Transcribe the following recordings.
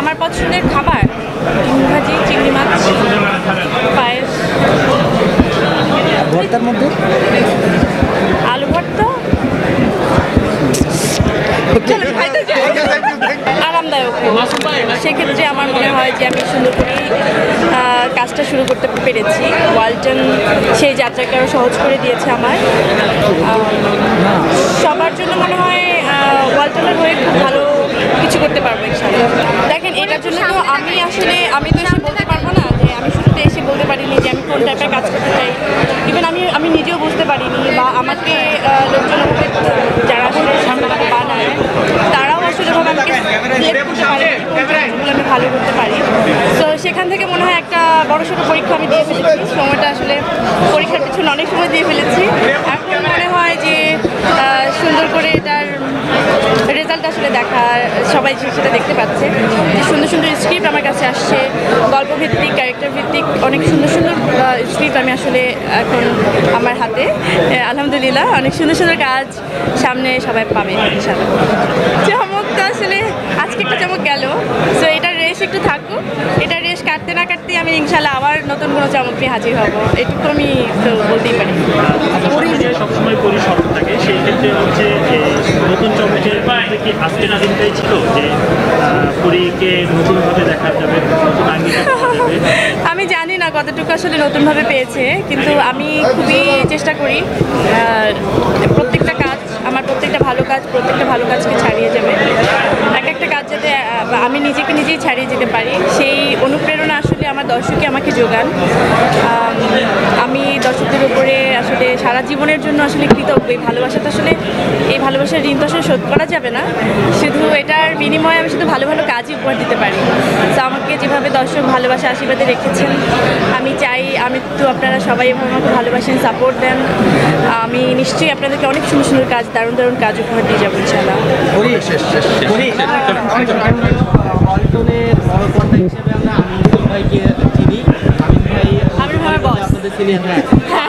আমার পছন্দের খাবার ডিম ভাজি, চিংড়ি মাছ, পায়েস। ভর্তার মধ্যে আলু ভর্তা আরামদায়ক। সেক্ষেত্রে আমার মনে হয় যে আমি সুন্দর করে কাজটা শুরু করতে পেরেছি। ওয়ালটন সেই যাত্রাকে আরও সহজ করে দিয়েছে আমার। সবার জন্য মনে হয় ওয়ালটনের হয়ে খুব ভালো কিছু করতে পারবো ইনশাআল্লাহ। দেখেন, এটার জন্য তো আমি তো এসে বলতে পারবো না যে আমি শুরুতে এসে বলতে পারিনি যে আমি কোন টাইপের কাজ করতে চাই। ইভেন আমি নিজেও বুঝতে পারিনি, বা আমাকে লোকজন যারা আসলে সামনে বানায় তারাও আসলে আমাকে আমি ভালো করতে পারি। তো সেখান থেকে মনে হয় একটা বড়সড় পরীক্ষা আমি দিয়ে ফেলেছি। সময়টা আসলে পরীক্ষার পিছনে অনেক সময় দিয়ে ফেলেছি। এখন মনে হয় যে সুন্দর করে এটার রেজাল্ট আসলে সবাই সেটা দেখতে পাচ্ছে। যে সুন্দর সুন্দর স্ক্রিপ্ট আমার কাছে আসছে, গল্প ভিত্তিক, ক্যারেক্টার ভিত্তিক অনেক সুন্দর সুন্দর স্ক্রিপ্ট আমি আসলে এখন আমার হাতে। আলহামদুলিল্লাহ, অনেক সুন্দর সুন্দর কাজ সামনে সবাই পাবে ইনশাআল্লাহ। চমকটা আসলে আজকে একটা চমক গেল, তো এটার রেশ একটু থাকুক। এটার রেশ কাটতে না কাটতেই আমি ইনশাআল্লাহ আবার নতুন কোনো চমক নিয়ে হাজির হব, এটুকু আমি তো বলতেই পারি। সবসময় পরিসর থাকে, সেই ক্ষেত্রে হচ্ছে নতুন চমকের কি আজকে নাদিনটাই ছিল যে পরীকে নতুনভাবে দেখা যাবে, নতুন আঙ্গিকে পাওয়া যাবে? আমি জানি না কতটুকু আসলে নতুনভাবে পেয়েছে, কিন্তু আমি খুবই চেষ্টা করি প্রত্যেকটা ভালো কাজকে ছাড়িয়ে যাবে। একটা কাজ যাতে আমি নিজেই ছাড়িয়ে যেতে পারি, সেই অনুপ্রেরণা আসলে আমার দর্শকই আমাকে যোগান। আমি দর্শকদের উপরে আসলে সারা জীবনের জন্য আসলে কৃতজ্ঞ। এই ভালোবাসাটা আসলে, এই ভালোবাসার ঋণ তো আসলে শোধ করা যাবে না। শুধু এটার বিনিময়ে আমি শুধু ভালো ভালো কাজই উপহার দিতে পারি। তো আমাকে যেভাবে দর্শক ভালোবাসা আশীর্বাদে রেখেছেন, আমি চাই আপনারা সবাই এভাবে আমাকে ভালোবাসেন, সাপোর্ট দেন। আমি নিশ্চয়ই আপনাদেরকে অনেক সুন্দর সুন্দর কাজ, দারুণ দারুণ কাজ উপহার দিয়ে যাবো ইনশাআল্লাহ।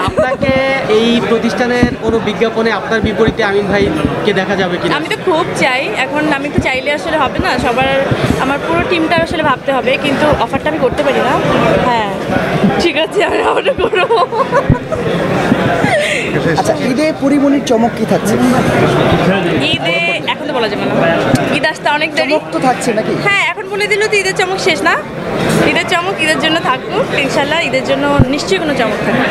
আপনাকে এই প্রতিষ্ঠানের কোনো বিজ্ঞাপনে আপনার বিপরীতে আমিন ভাইকে দেখা যাবে কিনা? আমি তো খুব চাই। এখন আমি তো চাইলে আসলে হবে না, আমার পুরো টিমটা আসলে ভাবতে হবে, কিন্তু অফারটা আমি করতে পারি না। হ্যাঁ, ঠিক আছে, আমি অফারটা করবো। আচ্ছা, ঈদে পরিমণির চমক কি থাকছে? ঈদে এখন তো বলা যাবে না, ঈদ আসতে অনেক দেরি। চমক তো থাকছে নাকি? হ্যাঁ, এখন বলে দিল তো ঈদের চমক শেষ না। ঈদের চমক ঈদের জন্য থাকুক ইনশাআল্লাহ। ঈদের জন্য নিশ্চয়ই কোনো চমক থাকবে।